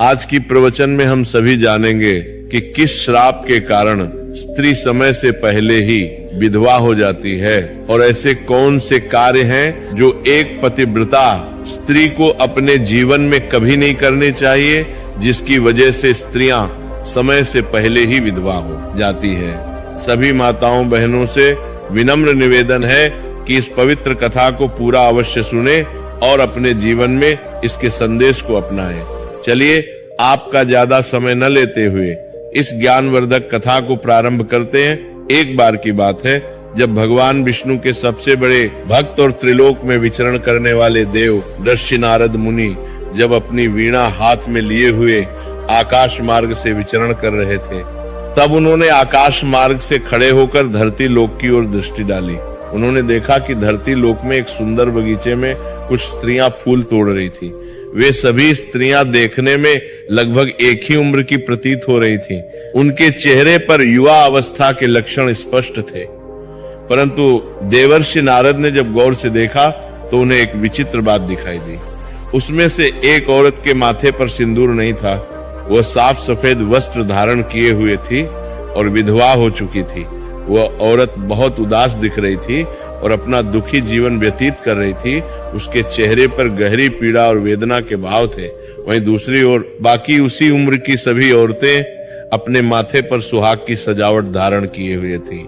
आज की प्रवचन में हम सभी जानेंगे कि किस श्राप के कारण स्त्री समय से पहले ही विधवा हो जाती है और ऐसे कौन से कार्य हैं जो एक पतिव्रता स्त्री को अपने जीवन में कभी नहीं करने चाहिए, जिसकी वजह से स्त्रियां समय से पहले ही विधवा हो जाती है। सभी माताओं बहनों से विनम्र निवेदन है कि इस पवित्र कथा को पूरा अवश्य सुने और अपने जीवन में इसके संदेश को अपनाएं। चलिए आपका ज्यादा समय न लेते हुए इस ज्ञानवर्धक कथा को प्रारंभ करते हैं। एक बार की बात है जब भगवान विष्णु के सबसे बड़े भक्त और त्रिलोक में विचरण करने वाले देव ऋषि नारद मुनि जब अपनी वीणा हाथ में लिए हुए आकाश मार्ग से विचरण कर रहे थे, तब उन्होंने आकाश मार्ग से खड़े होकर धरती लोक की ओर दृष्टि डाली। उन्होंने देखा कि धरती लोक में एक सुंदर बगीचे में कुछ स्त्रियां फूल तोड़ रही थी। वे सभी स्त्रियां देखने में लगभग एक ही उम्र की प्रतीत हो रही थीं। उनके चेहरे पर युवा अवस्था के लक्षण स्पष्ट थे, परंतु देवर्षि नारद ने जब गौर से देखा तो उन्हें एक विचित्र बात दिखाई दी। उसमें से एक औरत के माथे पर सिंदूर नहीं था। वह साफ सफेद वस्त्र धारण किए हुए थी और विधवा हो चुकी थी। वह औरत बहुत उदास दिख रही थी और अपना दुखी जीवन व्यतीत कर रही थी। उसके चेहरे पर गहरी पीड़ा और वेदना के भाव थे। वहीं दूसरी ओर बाकी उसी उम्र की सभी औरतें अपने माथे पर सुहाग की सजावट धारण किए हुए थीं।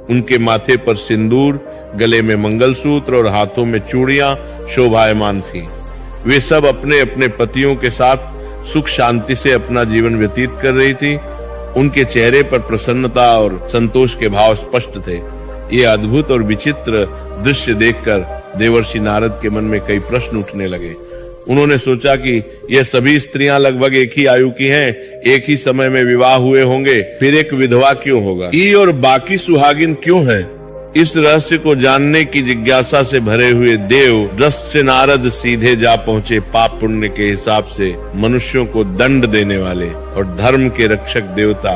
उनके माथे पर सिंदूर, गले में मंगलसूत्र और हाथों में चूड़ियां शोभायमान थीं। वे सब अपने अपने पतियों के साथ सुख शांति से अपना जीवन व्यतीत कर रही थी। उनके चेहरे पर प्रसन्नता और संतोष के भाव स्पष्ट थे। ये अद्भुत और विचित्र दृश्य देखकर देवर्षि नारद के मन में कई प्रश्न उठने लगे। उन्होंने सोचा कि यह सभी स्त्रियां लगभग एक ही आयु की हैं, एक ही समय में विवाह हुए होंगे, फिर एक विधवा क्यों होगा और बाकी सुहागिन क्यों है? इस रहस्य को जानने की जिज्ञासा से भरे हुए देव ऋषि नारद सीधे जा पहुंचे पाप पुण्य के हिसाब से मनुष्यों को दंड देने वाले और धर्म के रक्षक देवता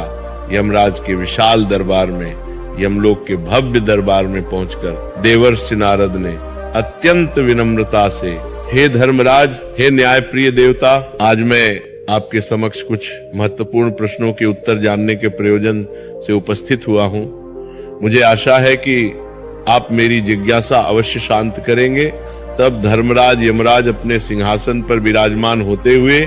यमराज के विशाल दरबार में, यमलोक के भव्य दरबार में पहुंचकर देवर्षि नारद ने अत्यंत विनम्रता से, हे धर्मराज, हे न्यायप्रिय देवता, आज मैं आपके समक्ष कुछ महत्वपूर्ण प्रश्नों के उत्तर जानने के प्रयोजन से उपस्थित हुआ हूं। मुझे आशा है कि आप मेरी जिज्ञासा अवश्य शांत करेंगे। तब धर्मराज यमराज अपने सिंहासन पर विराजमान होते हुए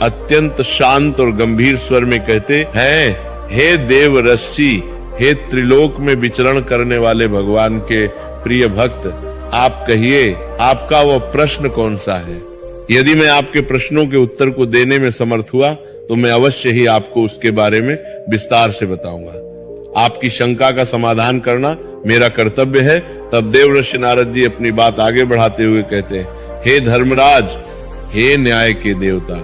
अत्यंत शांत और गंभीर स्वर में कहते हैं, हे देव ऋषि, हे त्रिलोक में विचरण करने वाले भगवान के प्रिय भक्त, आप कहिए आपका वह प्रश्न कौन सा है? यदि मैं आपके प्रश्नों के उत्तर को देने में समर्थ हुआ तो मैं अवश्य ही आपको उसके बारे में विस्तार से बताऊंगा। आपकी शंका का समाधान करना मेरा कर्तव्य है। तब देवर्षि नारद जी अपनी बात आगे बढ़ाते हुए कहते हैं, हे धर्मराज, हे न्याय के देवता,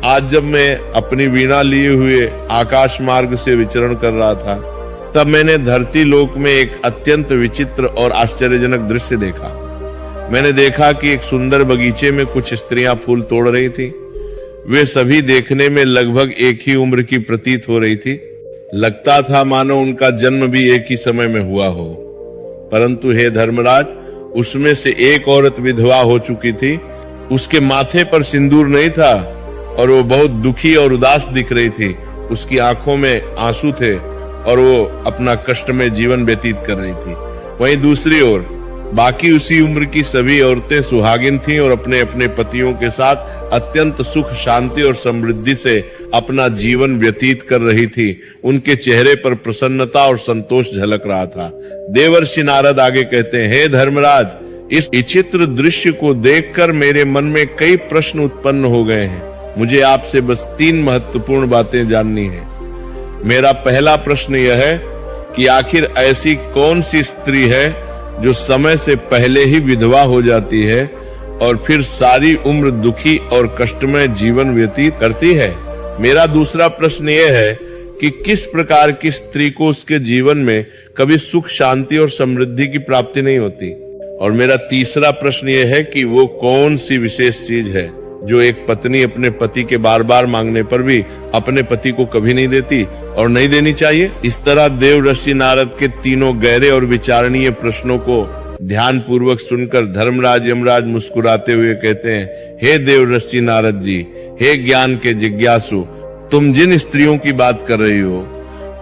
आज जब मैं अपनी वीणा लिए हुए आकाश मार्ग से विचरण कर रहा था, तब मैंने धरती लोक में एक अत्यंत विचित्र और आश्चर्यजनक दृश्य देखा। मैंने देखा कि एक सुंदर बगीचे में कुछ स्त्रियां फूल तोड़ रही थी। वे सभी देखने में लगभग एक ही उम्र की प्रतीत हो रही थी। लगता था मानो उनका जन्म भी एक ही समय में हुआ हो। परंतु हे धर्मराज, उसमें से एक औरत विधवा हो चुकी थी। उसके माथे पर सिंदूर नहीं था और वो बहुत दुखी और उदास दिख रही थी। उसकी आंखों में आंसू थे और वो अपना कष्टमय जीवन व्यतीत कर रही थी। वहीं दूसरी ओर बाकी उसी उम्र की सभी औरतें सुहागिन थीं और अपने अपने पतियों के साथ अत्यंत सुख शांति और समृद्धि से अपना जीवन व्यतीत कर रही थी। उनके चेहरे पर प्रसन्नता और संतोष झलक रहा था। देवर्षि नारद आगे कहते हैं, हे धर्मराज, इस विचित्र दृश्य को देखकर मेरे मन में कई प्रश्न उत्पन्न हो गए हैं। मुझे आपसे बस 3 महत्वपूर्ण बातें जाननी है। मेरा पहला प्रश्न यह है कि आखिर ऐसी कौन सी स्त्री है जो समय से पहले ही विधवा हो जाती है और फिर सारी उम्र दुखी और कष्टमय जीवन व्यतीत करती है? मेरा दूसरा प्रश्न यह है कि किस प्रकार की स्त्री को उसके जीवन में कभी सुख शांति और समृद्धि की प्राप्ति नहीं होती? और मेरा तीसरा प्रश्न यह है कि वो कौन सी विशेष चीज है जो एक पत्नी अपने पति के बार बार मांगने पर भी अपने पति को कभी नहीं देती और नहीं देनी चाहिए? इस तरह देव ऋषि नारद के तीनों गहरे और विचारणीय प्रश्नों को ध्यान पूर्वक सुनकर धर्मराज यमराज मुस्कुराते हुए कहते हैं, हे देव ऋषि नारद जी, हे ज्ञान के जिज्ञासु, तुम जिन स्त्रियों की बात कर रही हो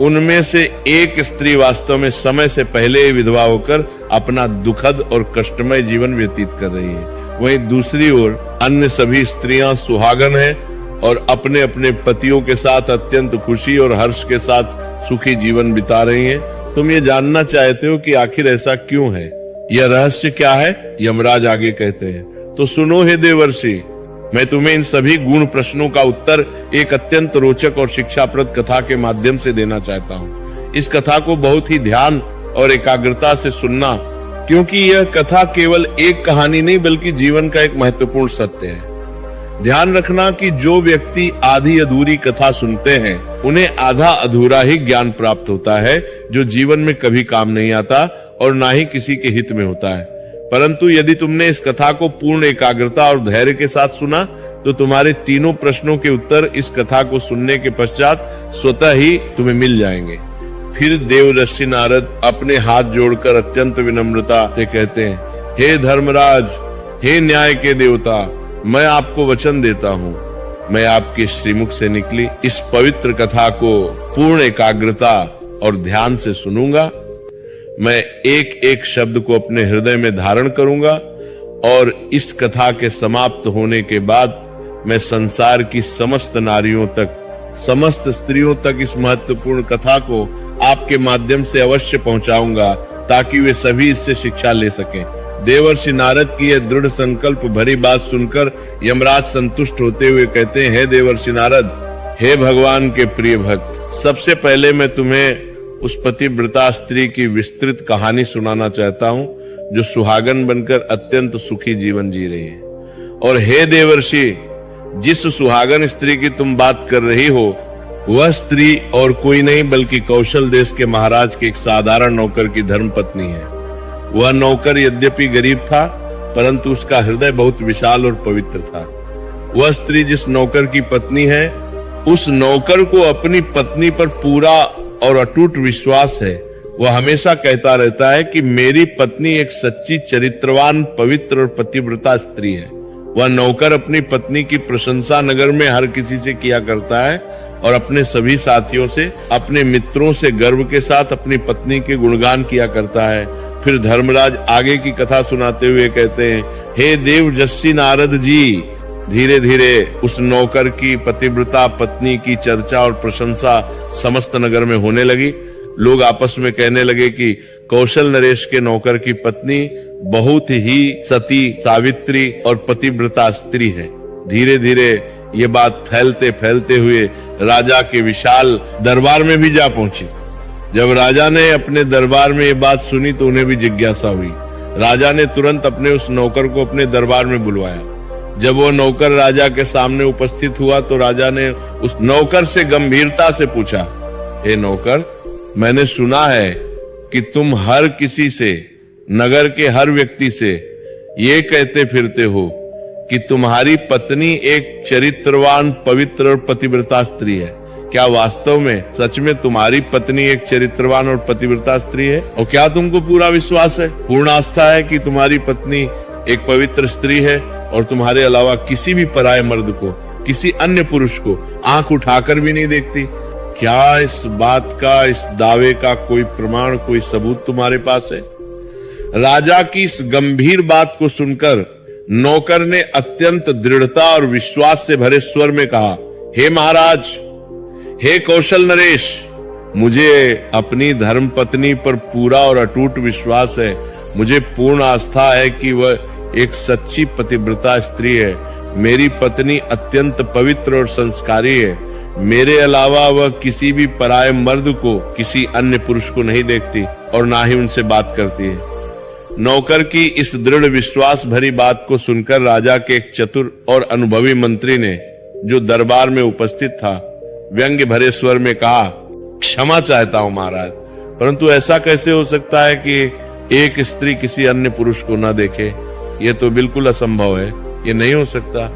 उनमें से एक स्त्री वास्तव में समय से पहले ही विधवा होकर अपना दुखद और कष्टमय जीवन व्यतीत कर रही है। वहीं दूसरी ओर अन्य सभी स्त्रियां सुहागन हैं और अपने अपने पतियों के साथ अत्यंत खुशी और हर्ष के साथ सुखी जीवन बिता रही हैं। तुम ये जानना चाहते हो कि आखिर ऐसा क्यों है, यह रहस्य क्या है? यमराज आगे कहते हैं, तो सुनो हे देवर्षि, मैं तुम्हें इन सभी गुण प्रश्नों का उत्तर एक अत्यंत रोचक और शिक्षाप्रद कथा के माध्यम से देना चाहता हूँ। इस कथा को बहुत ही ध्यान और एकाग्रता से सुनना, क्योंकि यह कथा केवल एक कहानी नहीं बल्कि जीवन का एक महत्वपूर्ण सत्य है। ध्यान रखना कि जो व्यक्ति आधी अधूरी कथा सुनते हैं उन्हें आधा अधूरा ही ज्ञान प्राप्त होता है, जो जीवन में कभी काम नहीं आता और ना ही किसी के हित में होता है। परंतु यदि तुमने इस कथा को पूर्ण एकाग्रता और धैर्य के साथ सुना तो तुम्हारे तीनों प्रश्नों के उत्तर इस कथा को सुनने के पश्चात स्वतः ही तुम्हें मिल जाएंगे। फिर देवर्षि नारद अपने हाथ जोड़कर अत्यंत विनम्रता से कहते हैं, हे धर्मराज, हे न्याय के देवता, मैं आपको वचन देता हूँ, मैं आपके श्रीमुख से निकली इस पवित्र कथा को पूर्ण एकाग्रता और ध्यान से सुनूंगा। मैं एक एक शब्द को अपने हृदय में धारण करूंगा और इस कथा के समाप्त होने के बाद मैं संसार की समस्त नारियों तक, समस्त स्त्रियों तक इस महत्वपूर्ण कथा को आपके माध्यम से अवश्य पहुंचाऊंगा, ताकि वे सभी इससे शिक्षा ले सकें। देवर्षि नारद की यह दृढ़ संकल्प भरी बात सुनकर यमराज संतुष्ट होते हुए कहते हैं, हे देवर्षि नारद, हे भगवान के प्रिय भक्त, सबसे पहले मैं तुम्हें उस पतिव्रता स्त्री की विस्तृत कहानी सुनाना चाहता हूं जो सुहागन बनकर अत्यंत सुखी जीवन जी रही है। और हे देवर्षि, जिस सुहागन स्त्री की तुम बात कर रही हो वह स्त्री और कोई नहीं बल्कि कौशल देश के महाराज के एक साधारण नौकर की धर्मपत्नी है। वह नौकर यद्यपि गरीब था, परंतु उसका हृदय बहुत विशाल और पवित्र था। वह स्त्री जिस नौकर की पत्नी है, उस नौकर को अपनी पत्नी पर पूरा और अटूट विश्वास है। वह हमेशा कहता रहता है कि मेरी पत्नी एक सच्ची चरित्रवान, पवित्र और पतिव्रता स्त्री है। वह नौकर अपनी पत्नी की प्रशंसा नगर में हर किसी से किया करता है और अपने सभी साथियों से, अपने मित्रों से गर्व के साथ अपनी पत्नी के गुणगान किया करता है। फिर धर्मराज आगे की कथा सुनाते हुए कहते हैं, हे देवजस्सी नारद जी, धीरे धीरे उस नौकर की पतिव्रता पत्नी की चर्चा और प्रशंसा समस्त नगर में होने लगी। लोग आपस में कहने लगे कि कौशल नरेश के नौकर की पत्नी बहुत ही सती, सावित्री और पतिव्रता स्त्री है। धीरे धीरे ये बात फैलते फैलते हुए राजा के विशाल दरबार में भी जा पहुंची। जब राजा ने अपने दरबार में ये बात सुनी तो उन्हें भी जिज्ञासा हुई। राजा ने तुरंत अपने उस नौकर को अपने दरबार में बुलवाया। जब वो नौकर राजा के सामने उपस्थित हुआ तो राजा ने उस नौकर से गंभीरता से पूछा, हे नौकर, मैंने सुना है कि तुम हर किसी से, नगर के हर व्यक्ति से ये कहते फिरते हो कि तुम्हारी पत्नी एक चरित्रवान, पवित्र और पतिव्रता स्त्री है। क्या वास्तव में, सच में तुम्हारी पत्नी एक चरित्रवान और पतिव्रता स्त्री है? और क्या तुमको पूरा विश्वास है, पूर्ण आस्था है कि तुम्हारी पत्नी एक पवित्र स्त्री है और तुम्हारे अलावा किसी भी पराये मर्द को, किसी अन्य पुरुष को आंख उठाकर भी नहीं देखती? क्या इस बात का, इस दावे का कोई प्रमाण, कोई सबूत तुम्हारे पास है? राजा की इस गंभीर बात को सुनकर नौकर ने अत्यंत दृढ़ता और विश्वास से भरे स्वर में कहा, हे महाराज, हे कौशल नरेश, मुझे अपनी धर्म पत्नी पर पूरा और अटूट विश्वास है। मुझे पूर्ण आस्था है कि वह एक सच्ची पतिव्रता स्त्री है। मेरी पत्नी अत्यंत पवित्र और संस्कारी है। मेरे अलावा वह किसी भी पराये मर्द को, किसी अन्य पुरुष को नहीं देखती और ना ही उनसे बात करती है। नौकर की इस दृढ़ विश्वास भरी बात को सुनकर राजा के एक चतुर और अनुभवी मंत्री ने, जो दरबार में उपस्थित था, व्यंग्य भरे स्वर में कहा, क्षमा चाहता हूं महाराज, परंतु ऐसा कैसे हो सकता है कि एक स्त्री किसी अन्य पुरुष को न देखे? यह तो बिल्कुल असंभव है, ये नहीं हो सकता।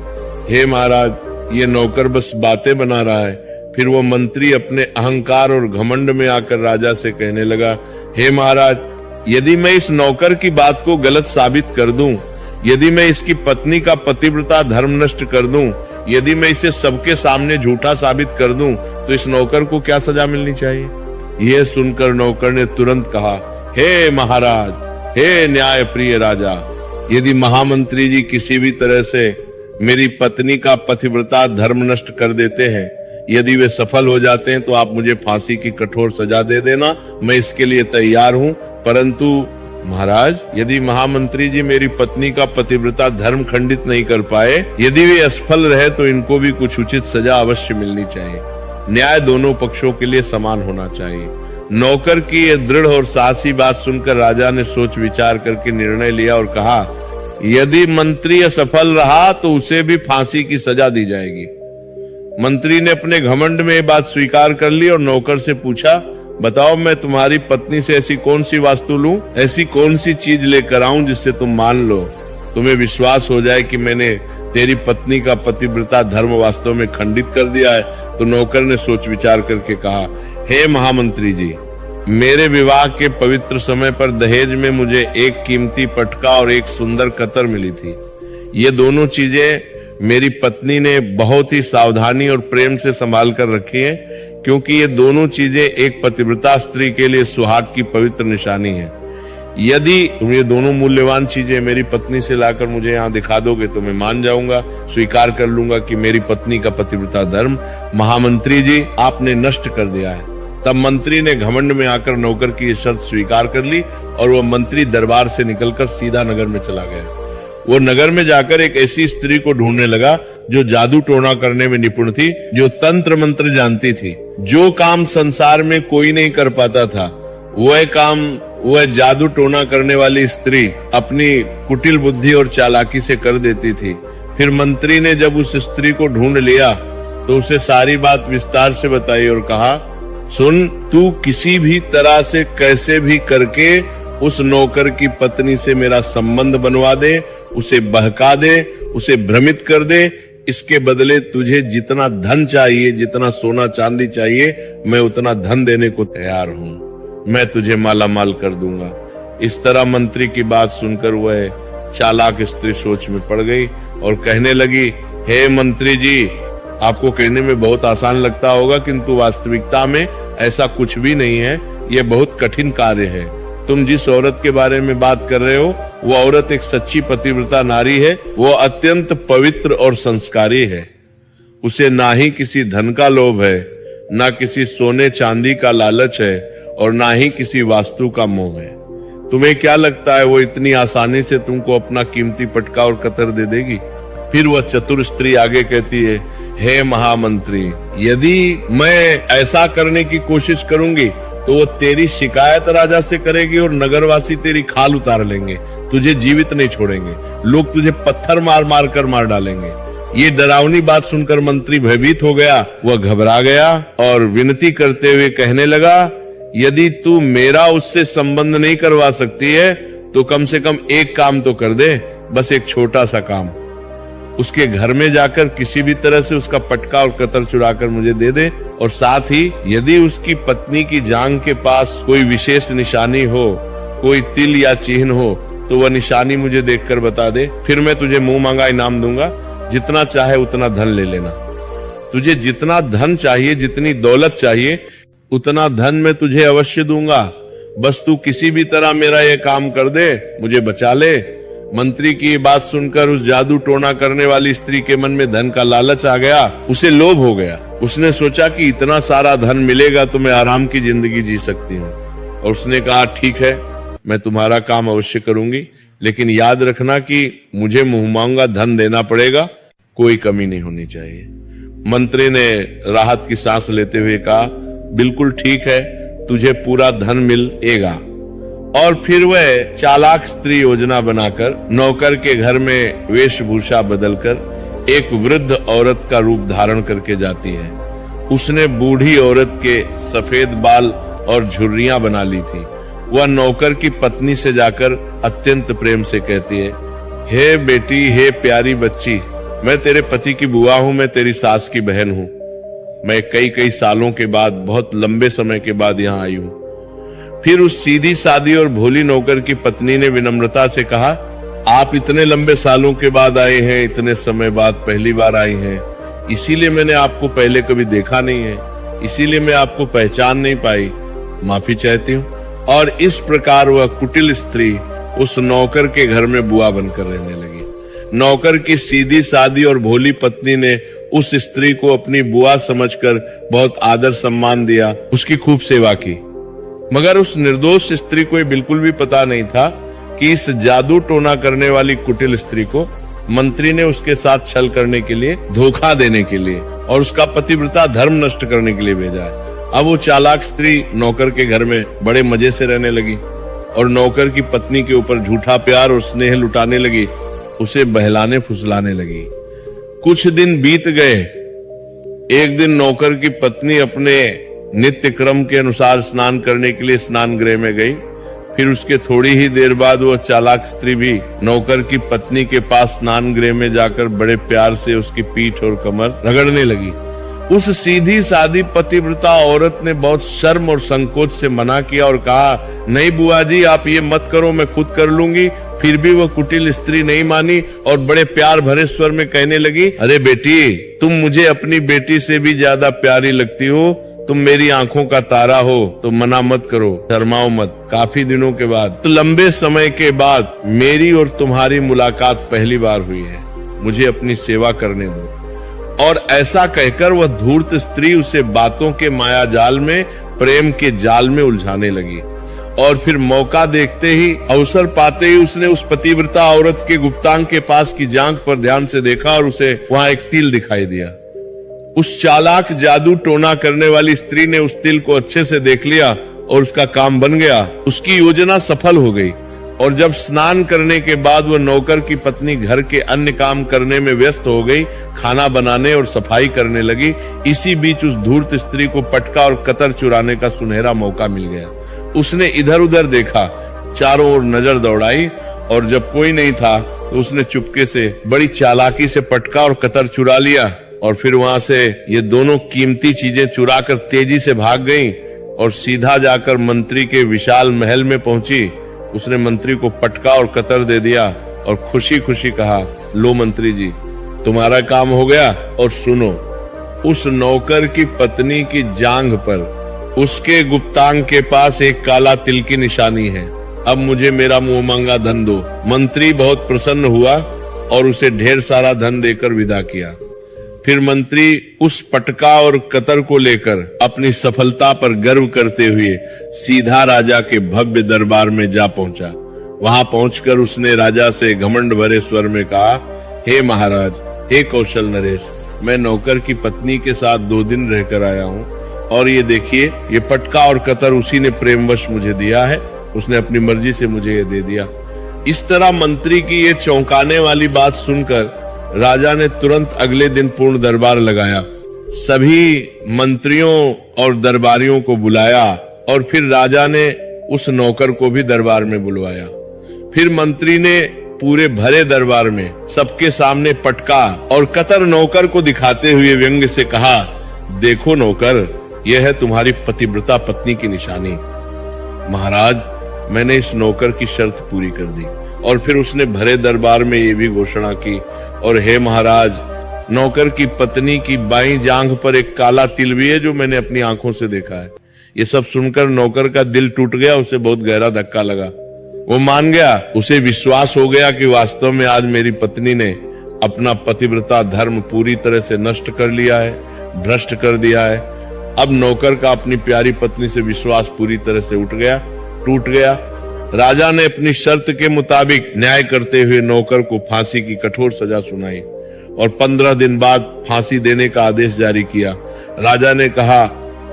हे महाराज, ये नौकर बस बातें बना रहा है। फिर वो मंत्री अपने अहंकार और घमंड में आकर राजा से कहने लगा, हे महाराज, यदि मैं इस नौकर की बात को गलत साबित कर दूं, यदि मैं इसकी पत्नी का पतिव्रता धर्म नष्ट कर दूं, यदि मैं इसे सबके सामने झूठा साबित कर दूं तो इस नौकर को क्या सजा मिलनी चाहिए? यह सुनकर नौकर ने तुरंत कहा, हे महाराज, हे न्याय प्रिय राजा, यदि महामंत्री जी किसी भी तरह से मेरी पत्नी का पतिव्रता धर्म नष्ट कर देते हैं, यदि वे सफल हो जाते हैं तो आप मुझे फांसी की कठोर सजा दे देना, मैं इसके लिए तैयार हूं। परंतु महाराज, यदि महामंत्री जी मेरी पत्नी का पतिव्रता धर्म खंडित नहीं कर पाए, यदि वे असफल रहे तो इनको भी कुछ उचित सजा अवश्य मिलनी चाहिए। न्याय दोनों पक्षों के लिए समान होना चाहिए। नौकर की यह दृढ़ और साहसी बात सुनकर राजा ने सोच विचार करके निर्णय लिया और कहा, यदि मंत्री असफल रहा तो उसे भी फांसी की सजा दी जाएगी। मंत्री ने अपने घमंड में ये बात स्वीकार कर ली और नौकर से पूछा, बताओ मैं तुम्हारी पत्नी से ऐसी कौन सी वास्तु लूं, ऐसी कौन सी चीज लेकर आऊं जिससे तुम मान लो, तुम्हें विश्वास हो जाए कि मैंने तेरी पत्नी का पतिव्रता धर्म वास्तव में खंडित कर दिया है। तो नौकर ने सोच विचार करके कहा, हे महामंत्री जी, मेरे विवाह के पवित्र समय पर दहेज में मुझे एक कीमती पटका और एक सुंदर कतर मिली थी। ये दोनों चीजें मेरी पत्नी ने बहुत ही सावधानी और प्रेम से संभाल कर रखी है, क्योंकि ये दोनों चीजें एक पतिव्रता स्त्री के लिए सुहाग की पवित्र निशानी है। यदि तुम ये दोनों मूल्यवान चीजें मेरी पत्नी से लाकर मुझे यहाँ दिखा दोगे तो मैं मान जाऊंगा, स्वीकार कर लूंगा कि मेरी पत्नी का पतिव्रता धर्म महामंत्री जी आपने नष्ट कर दिया है। तब मंत्री ने घमंड में आकर नौकर की ये शर्त स्वीकार कर ली और वह मंत्री दरबार से निकलकर सीधा नगर में चला गया। वो नगर में जाकर एक ऐसी स्त्री को ढूंढने लगा जो जादू टोना करने में निपुण थी, जो तंत्र मंत्र जानती थी। जो काम संसार में कोई नहीं कर पाता था, वह काम वह जादू टोना करने वाली स्त्री अपनी कुटिल बुद्धि और चालाकी से कर देती थी। फिर मंत्री ने जब उस स्त्री को ढूंढ लिया तो उसे सारी बात विस्तार से बताई और कहा, सुन, तू किसी भी तरह से कैसे भी करके उस नौकर की पत्नी से मेरा संबंध बनवा दे, उसे बहका दे, उसे भ्रमित कर दे। इसके बदले तुझे जितना धन चाहिए, जितना सोना चांदी चाहिए, मैं उतना धन देने को तैयार हूं। मैं तुझे माला माल कर दूंगा। इस तरह मंत्री की बात सुनकर वह चालाक स्त्री सोच में पड़ गई और कहने लगी, हे मंत्री जी, आपको कहने में बहुत आसान लगता होगा, किंतु वास्तविकता में ऐसा कुछ भी नहीं है। यह बहुत कठिन कार्य है। तुम जिस औरत के बारे में बात कर रहे हो, वो औरत एक सच्ची पतिव्रता नारी है। वो अत्यंत पवित्र और संस्कारी है। उसे ना ही किसी धन का लोभ है, ना किसी सोने चांदी का लालच है और ना ही किसी वास्तु का मोह है। तुम्हें क्या लगता है वो इतनी आसानी से तुमको अपना कीमती पटका और कतर दे देगी? फिर वह चतुर स्त्री आगे कहती है, हे महामंत्री, यदि मैं ऐसा करने की कोशिश करूंगी तो वो तेरी शिकायत राजा से करेगी और नगरवासी तेरी खाल उतार लेंगे, तुझे जीवित नहीं छोड़ेंगे, लोग तुझे पत्थर मार मार कर मार डालेंगे। ये डरावनी बात सुनकर मंत्री भयभीत हो गया। वह घबरा गया और विनती करते हुए कहने लगा, यदि तू मेरा उससे संबंध नहीं करवा सकती है तो कम से कम एक काम तो कर दे, बस एक छोटा सा काम। उसके घर में जाकर किसी भी तरह से उसका पटका और कतर चुराकर मुझे दे दे, और साथ ही यदि उसकी पत्नी की जांघ के पास कोई विशेष निशानी हो, कोई तिल या चिन्ह हो, तो वह निशानी मुझे देखकर बता दे। फिर मैं तुझे मुंह मांगा इनाम दूंगा, जितना चाहे उतना धन ले लेना। तुझे जितना धन चाहिए, जितनी दौलत चाहिए, उतना धन मैं तुझे अवश्य दूंगा। बस तू किसी भी तरह मेरा ये काम कर दे, मुझे बचा ले। मंत्री की बात सुनकर उस जादू टोना करने वाली स्त्री के मन में धन का लालच आ गया। उसे लोभ हो गया। उसने सोचा कि इतना सारा धन मिलेगा तो मैं आराम की जिंदगी जी सकती हूँ, और उसने कहा, ठीक है, मैं तुम्हारा काम अवश्य करूंगी, लेकिन याद रखना कि मुझे मुंह मांगा धन देना पड़ेगा, कोई कमी नहीं होनी चाहिए। मंत्री ने राहत की सांस लेते हुए कहा, बिल्कुल ठीक है, तुझे पूरा धन मिलेगा। और फिर वह चालाक स्त्री योजना बनाकर नौकर के घर में वेशभूषा बदलकर एक वृद्ध औरत का रूप धारण करके जाती है। उसने बूढ़ी औरत के सफेद बाल और झुर्रियां बना ली थी। वह नौकर की पत्नी से जाकर अत्यंत प्रेम से कहती है, हे बेटी, हे प्यारी बच्ची, मैं तेरे पति की बुआ हूं, मैं तेरी सास की बहन हूं। मैं कई सालों के बाद, बहुत लंबे समय के बाद यहाँ आई हूं। फिर उस सीधी सादी और भोली नौकर की पत्नी ने विनम्रता से कहा, आप इतने लंबे सालों के बाद आए हैं, इतने समय बाद पहली बार आई हैं, इसीलिए मैंने आपको पहले कभी देखा नहीं है, इसीलिए मैं आपको पहचान नहीं पाई, माफी चाहती हूँ। और इस प्रकार वह कुटिल स्त्री उस नौकर के घर में बुआ बनकर रहने लगी। नौकर की सीधी सादी और भोली पत्नी ने उस स्त्री को अपनी बुआ समझकर बहुत आदर सम्मान दिया, उसकी खूब सेवा की। मगर उस निर्दोष स्त्री को बिल्कुल भी पता नहीं था कि इस जादू टोना करने वाली कुटिल स्त्री को मंत्री ने उसके साथ छल करने के लिए, धोखा देने के लिए और उसका पतिव्रता धर्म नष्ट करने के लिए भेजा है। अब वो चालाक स्त्री नौकर के घर में बड़े मजे से रहने लगी और नौकर की पत्नी के ऊपर झूठा प्यार और स्नेह लुटाने लगी, उसे बहलाने फुसलाने लगी। कुछ दिन बीत गए। एक दिन नौकर की पत्नी अपने नित्य क्रम के अनुसार स्नान करने के लिए स्नान गृह में गई। फिर उसके थोड़ी ही देर बाद वह चालाक स्त्री भी नौकर की पत्नी के पास स्नान गृह में जाकर बड़े प्यार से उसकी पीठ और कमर रगड़ने लगी। उस सीधी सादी पतिव्रता औरत ने बहुत शर्म और संकोच से मना किया और कहा, नहीं बुआ जी, आप ये मत करो, मैं खुद कर लूंगी। फिर भी वह कुटिल स्त्री नहीं मानी और बड़े प्यार भरे स्वर में कहने लगी, अरे बेटी, तुम मुझे अपनी बेटी से भी ज्यादा प्यारी लगती हो, तुम मेरी आंखों का तारा हो, तो मना मत करो, शर्माओ मत। काफी दिनों के बाद, तो लंबे समय के बाद मेरी और तुम्हारी मुलाकात पहली बार हुई है, मुझे अपनी सेवा करने दो। और ऐसा कहकर वह धूर्त स्त्री उसे बातों के माया जाल में, प्रेम के जाल में उलझाने लगी। और फिर मौका देखते ही, अवसर पाते ही उसने उस पतिव्रता औरत के गुप्तांग के पास की जांघ पर ध्यान से देखा और उसे वहां एक तिल दिखाई दिया। उस चालाक जादू टोना करने वाली स्त्री ने उस तिल को अच्छे से देख लिया और उसका काम बन गया। उसकी योजना सफल हो गई और जब स्नान करने के बाद वह नौकर की पत्नी घर के अन्य काम करने में व्यस्त हो गई, खाना बनाने और सफाई करने लगी, इसी बीच उस धूर्त स्त्री को पटका और कतर चुराने का सुनहरा मौका मिल गया। उसने इधर उधर देखा, चारों ओर नजर दौड़ाई और जब कोई नहीं था तो उसने चुपके से बड़ी चालाकी से पटका और कतर चुरा लिया। और फिर वहां से ये दोनों कीमती चीजें चुराकर तेजी से भाग गईं और सीधा जाकर मंत्री के विशाल महल में पहुंची। उसने मंत्री को पटका और कतर दे दिया और खुशी खुशी कहा, लो मंत्री जी, तुम्हारा काम हो गया। और सुनो, उस नौकर की पत्नी की जांघ पर, उसके गुप्तांग के पास एक काला तिल की निशानी है। अब मुझे मेरा मुंह मांगा धन दो। मंत्री बहुत प्रसन्न हुआ और उसे ढेर सारा धन देकर विदा किया। फिर मंत्री उस पटका और कतर को लेकर अपनी सफलता पर गर्व करते हुए सीधा राजा के भव्य दरबार में जा पहुंचा। वहां पहुंचकर उसने राजा से घमंड भरे स्वर में कहा, हे महाराज, हे कौशल नरेश, मैं नौकर की पत्नी के साथ 2 दिन रहकर आया हूँ और ये देखिए, ये पटका और कतर उसी ने प्रेमवश मुझे दिया है, उसने अपनी मर्जी से मुझे ये दे दिया। इस तरह मंत्री की ये चौंकाने वाली बात सुनकर राजा ने तुरंत अगले दिन पूर्ण दरबार लगाया। सभी मंत्रियों और दरबारियों को बुलाया और फिर राजा ने उस नौकर को भी दरबार में बुलवाया। फिर मंत्री ने पूरे भरे दरबार में सबके सामने पटका और कतर नौकर को दिखाते हुए व्यंग्य से कहा, देखो नौकर, यह है तुम्हारी पतिव्रता पत्नी की निशानी। महाराज, मैंने इस नौकर की शर्त पूरी कर दी। और फिर उसने भरे दरबार में ये भी घोषणा की, और हे महाराज, नौकर की पत्नी की बाईं जांघ पर एक काला तिल भी है जो मैंने अपनी आंखों से देखा है। ये सब सुनकर नौकर का दिल टूट गया, उसे बहुत गहरा धक्का लगा। वो मान गया, उसे विश्वास हो गया कि वास्तव में आज मेरी पत्नी ने अपना पतिव्रता धर्म पूरी तरह से नष्ट कर लिया है, भ्रष्ट कर दिया है। अब नौकर का अपनी प्यारी पत्नी से विश्वास पूरी तरह से टूट गया। राजा ने अपनी शर्त के मुताबिक न्याय करते हुए नौकर को फांसी की कठोर सजा सुनाई और 15 दिन बाद फांसी देने का आदेश जारी किया। राजा ने कहा,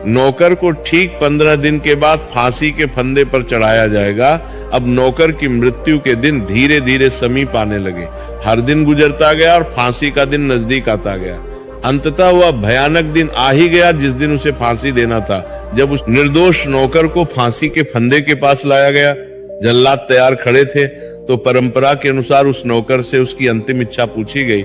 नौकर को ठीक 15 दिन के बाद फांसी के फंदे पर चढ़ाया जाएगा। अब नौकर की मृत्यु के दिन धीरे धीरे समीप आने लगे। हर दिन गुजरता गया और फांसी का दिन नजदीक आता गया। अंततः वह भयानक दिन आ ही गया जिस दिन उसे फांसी देना था। जब उस निर्दोष नौकर को फांसी के फंदे के पास लाया गया, जल्लाद तैयार खड़े थे, तो परंपरा के अनुसार उस नौकर से उसकी अंतिम इच्छा पूछी गई।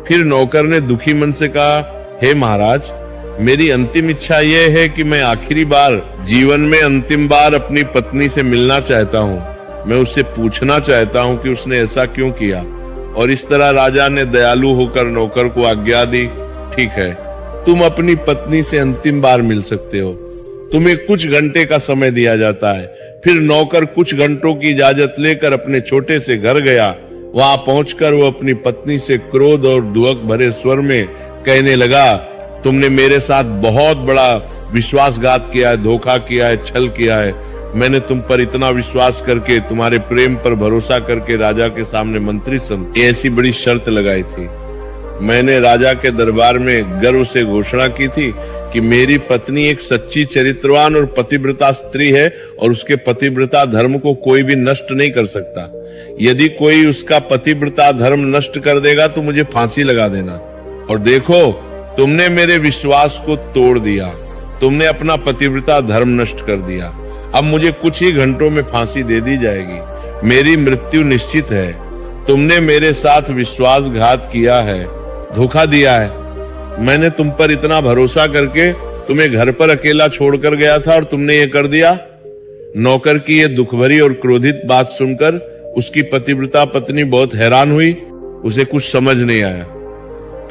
फिर नौकर ने दुखी मन से कहा, हे महाराज, मेरी अंतिम इच्छा यह है कि मैं आखिरी बार, जीवन में अंतिम बार अपनी पत्नी से मिलना चाहता हूँ। मैं उससे पूछना चाहता हूँ कि उसने ऐसा क्यों किया। और इस तरह राजा ने दयालु होकर नौकर को आज्ञा दी। ठीक है, तुम अपनी पत्नी से अंतिम बार मिल सकते हो। तुम्हें कुछ घंटे का समय दिया जाता है। फिर नौकर कुछ घंटों की इजाजत लेकर अपने छोटे से घर गया। वहां पहुंचकर वो अपनी पत्नी से क्रोध और दुहक भरे स्वर में कहने लगा, तुमने मेरे साथ बहुत बड़ा विश्वासघात किया है, धोखा किया है, छल किया है। मैंने तुम पर इतना विश्वास करके, तुम्हारे प्रेम पर भरोसा करके राजा के सामने मंत्री संग ऐसी बड़ी शर्त लगाई थी। मैंने राजा के दरबार में गर्व से घोषणा की थी कि मेरी पत्नी एक सच्ची, चरित्रवान और पतिव्रता स्त्री है और उसके पतिव्रता धर्म को कोई भी नष्ट नहीं कर सकता। यदि कोई उसका पतिव्रता धर्म नष्ट कर देगा तो मुझे फांसी लगा देना। और देखो, तुमने मेरे विश्वास को तोड़ दिया, तुमने अपना पतिव्रता धर्म नष्ट कर दिया। अब मुझे कुछ ही घंटों में फांसी दे दी जाएगी, मेरी मृत्यु निश्चित है। तुमने मेरे साथ विश्वासघात किया है, धोखा दिया है। मैंने तुम पर इतना भरोसा करके तुम्हें घर पर अकेला छोड़कर गया था और तुमने ये कर दिया। नौकर की ये दुखभरी और क्रोधित बात सुनकर उसकी पतिव्रता पत्नी बहुत हैरान हुई। उसे कुछ समझ नहीं आया।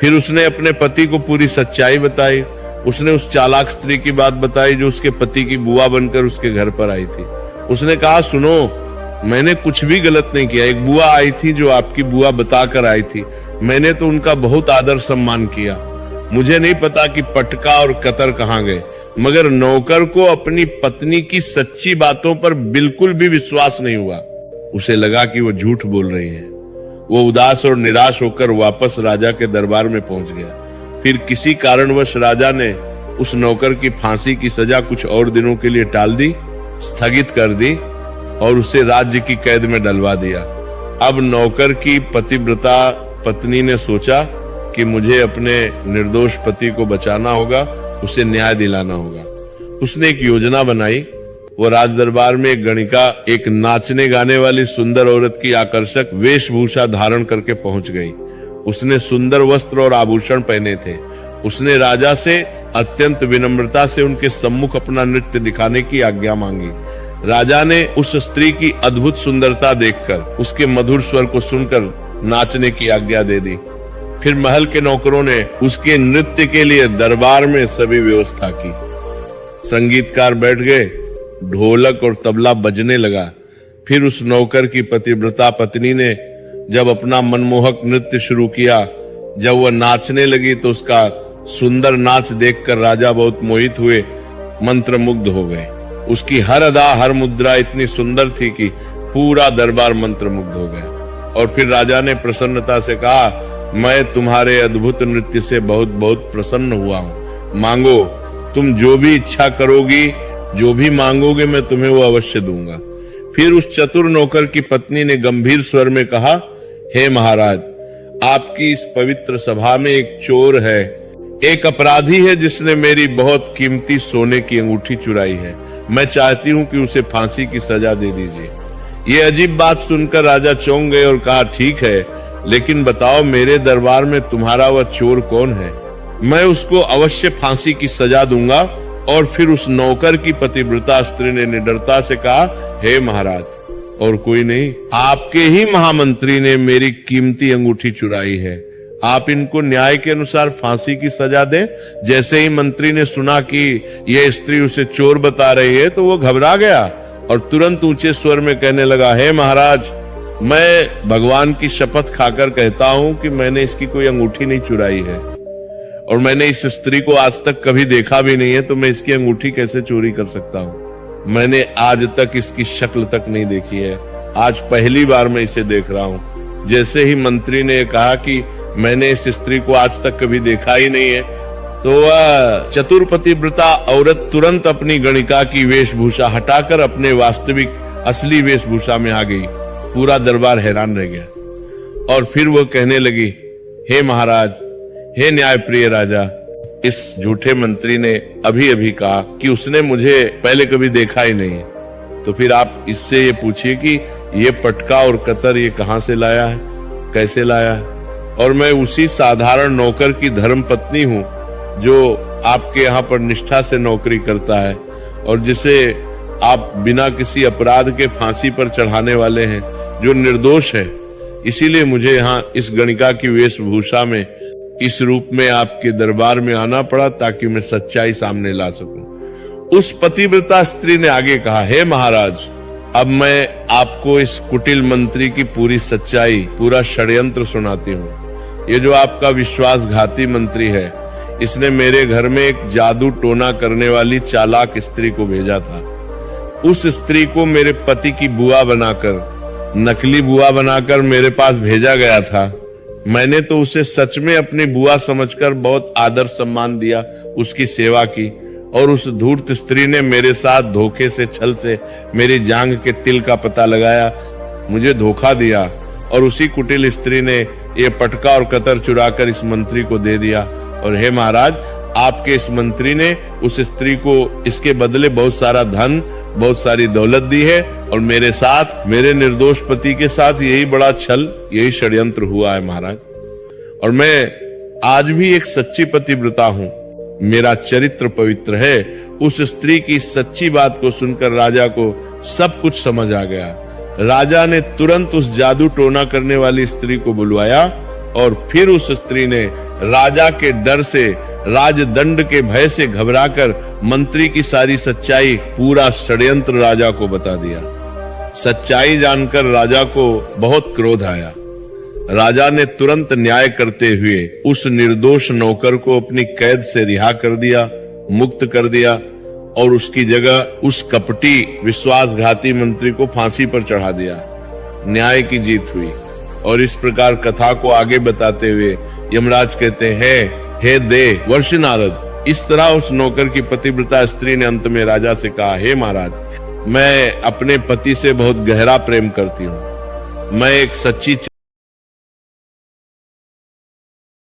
फिर उसने अपने पति को पूरी सच्चाई बताई। उसने उस चालाक स्त्री की बात बताई जो उसके पति की बुआ बनकर उसके घर पर आई थी। उसने कहा, सुनो, मैंने कुछ भी गलत नहीं किया। एक बुआ आई थी जो आपकी बुआ बताकर आई थी। मैंने तो उनका बहुत आदर सम्मान किया। मुझे नहीं पता कि पटका और कतर कहां गए, मगर नौकर को अपनी पत्नी की सच्ची बातों पर बिल्कुल भी विश्वास नहीं हुआ। उसे लगा कि वो झूठ बोल रही है। वो उदास और निराश होकर वापस राजा के दरबार में पहुंच गया। फिर किसी कारणवश राजा ने उस नौकर की फांसी की सजा कुछ और दिनों के लिए टाल दी, स्थगित कर दी और उसे राज्य की कैद में डलवा दिया। अब नौकर की पतिव्रता पत्नी ने सोचा कि मुझे अपने निर्दोष पति को बचाना होगा, उसे न्याय दिलाना होगा। उसने एक योजना बनाई। वो राज दरबार में एक गणिका, एक नाचने गाने वाली सुंदर औरत की आकर्षक वेशभूषा धारण करके पहुंच गई। उसने सुंदर वस्त्र और आभूषण पहने थे। उसने राजा से अत्यंत विनम्रता से उनके सम्मुख अपना नृत्य दिखाने की आज्ञा मांगी। राजा ने उस स्त्री की अद्भुत सुंदरता देखकर, उसके मधुर स्वर को सुनकर नाचने की आज्ञा दे दी। फिर महल के नौकरों ने उसके नृत्य के लिए दरबार में सभी व्यवस्था की। संगीतकार बैठ गए, ढोलक और तबला बजने लगा। फिर उस नौकर की पतिव्रता पत्नी ने जब अपना मनमोहक नृत्य शुरू किया, जब वह नाचने लगी तो उसका सुंदर नाच देखकर राजा बहुत मोहित हुए, मंत्रमुग्ध हो गए। उसकी हर अदा, हर मुद्रा इतनी सुंदर थी कि पूरा दरबार मंत्रमुग्ध हो गया। और फिर राजा ने प्रसन्नता से कहा, मैं तुम्हारे अद्भुत नृत्य से बहुत बहुत प्रसन्न हुआ हूं। मांगो, तुम जो भी इच्छा करोगी, जो भी मांगोगे, मैं तुम्हें वो अवश्य दूंगा। फिर उस चतुर नौकर की पत्नी ने गंभीर स्वर में कहा, हे महाराज, आपकी इस पवित्र सभा में एक चोर है, एक अपराधी है जिसने मेरी बहुत कीमती सोने की अंगूठी चुराई है। मैं चाहती हूं कि उसे फांसी की सजा दे दीजिए। ये अजीब बात सुनकर राजा चौंक गए और कहा, ठीक है, लेकिन बताओ मेरे दरबार में तुम्हारा वह चोर कौन है? मैं उसको अवश्य फांसी की सजा दूंगा। और फिर उस नौकर की पतिव्रता स्त्री ने निडरता से कहा, हे महाराज, और कोई नहीं, आपके ही महामंत्री ने मेरी कीमती अंगूठी चुराई है। आप इनको न्याय के अनुसार फांसी की सजा दें। जैसे ही मंत्री ने सुना कि यह स्त्री उसे चोर बता रही है तो वो घबरा गया और तुरंत ऊंचे स्वर में कहने लगा, हे महाराज, मैं भगवान की शपथ खाकर कहता हूं कि मैंने इसकी कोई अंगूठी नहीं चुराई है और मैंने इस स्त्री को आज तक कभी देखा भी नहीं है, तो मैं इसकी अंगूठी कैसे चोरी कर सकता हूं? मैंने आज तक इसकी शक्ल तक नहीं देखी है, आज पहली बार मैं इसे देख रहा हूं। जैसे ही मंत्री ने कहा कि मैंने इस स्त्री को आज तक कभी देखा ही नहीं है, तो वह चतुर पतिव्रता औरत तुरंत अपनी गणिका की वेशभूषा हटाकर अपने वास्तविक असली वेशभूषा में आ गई। पूरा दरबार हैरान रह गया और फिर वह कहने लगी, हे महाराज, हे न्यायप्रिय राजा, इस झूठे मंत्री ने अभी अभी कहा कि उसने मुझे पहले कभी देखा ही नहीं। तो फिर आप इससे ये पूछिए कि ये पटका और कतर ये कहां से लाया है, कैसे लाया है? और मैं उसी साधारण नौकर की धर्म पत्नी हूं जो आपके यहाँ पर निष्ठा से नौकरी करता है और जिसे आप बिना किसी अपराध के फांसी पर चढ़ाने वाले हैं, जो निर्दोष है। इसीलिए मुझे यहाँ इस गणिका की वेशभूषा में इस रूप में आपके दरबार में आना पड़ा ताकि मैं सच्चाई सामने ला सकूं। उस पतिव्रता स्त्री ने आगे कहा, हे महाराज, अब मैं आपको इस कुटिल मंत्री की पूरी सच्चाई, पूरा षड्यंत्र सुनाती हूँ। ये जो आपका विश्वासघाती मंत्री है, इसने मेरे घर में एक जादू टोना करने वाली चालाक स्त्री को भेजा था। उस स्त्री को मेरे पति की बुआ बनाकर, नकली बुआ बनाकर मेरे पास भेजा गया था। मैंने तो उसे सच में अपनी बुआ समझकर बहुत आदर सम्मान दिया, उसकी सेवा की, और उस धूर्त स्त्री ने मेरे साथ धोखे से, छल से मेरी जांघ के तिल का पता लगाया, मुझे धोखा दिया, और उसी कुटिल स्त्री ने ये पटका और कतर चुराकर इस मंत्री को दे दिया। और हे महाराज, आपके इस मंत्री ने उस स्त्री को इसके बदले बहुत सारा धन, बहुत सारी दौलत दी है, और मेरे साथ, मेरे निर्दोष पति के साथ यही बड़ा छल, यही षड्यंत्र हुआ है महाराज। और मैं आज भी एक सच्ची पतिव्रता हूं, मेरा चरित्र पवित्र है। उस स्त्री की सच्ची बात को सुनकर राजा को सब कुछ समझ आ गया। राजा ने तुरंत उस जादू टोना करने वाली स्त्री को बुलवाया, और फिर उस स्त्री ने राजा के डर से, राजदंड के भय से घबराकर मंत्री की सारी सच्चाई, पूरा षड्यंत्र राजा को बता दिया। सच्चाई जानकर राजा को बहुत क्रोध आया। राजा ने तुरंत न्याय करते हुए उस निर्दोष नौकर को अपनी कैद से रिहा कर दिया, मुक्त कर दिया, और उसकी जगह उस कपटी विश्वासघाती मंत्री को फांसी पर चढ़ा दिया। न्याय की जीत हुई। और इस प्रकार कथा को आगे बताते हुए यमराज कहते हैं, हे देव वर्ष नारद, इस तरह उस नौकर की पतिव्रता स्त्री ने अंत में राजा से कहा, हे महाराज, मैं अपने पति से बहुत गहरा प्रेम करती हूँ। मैं एक सच्ची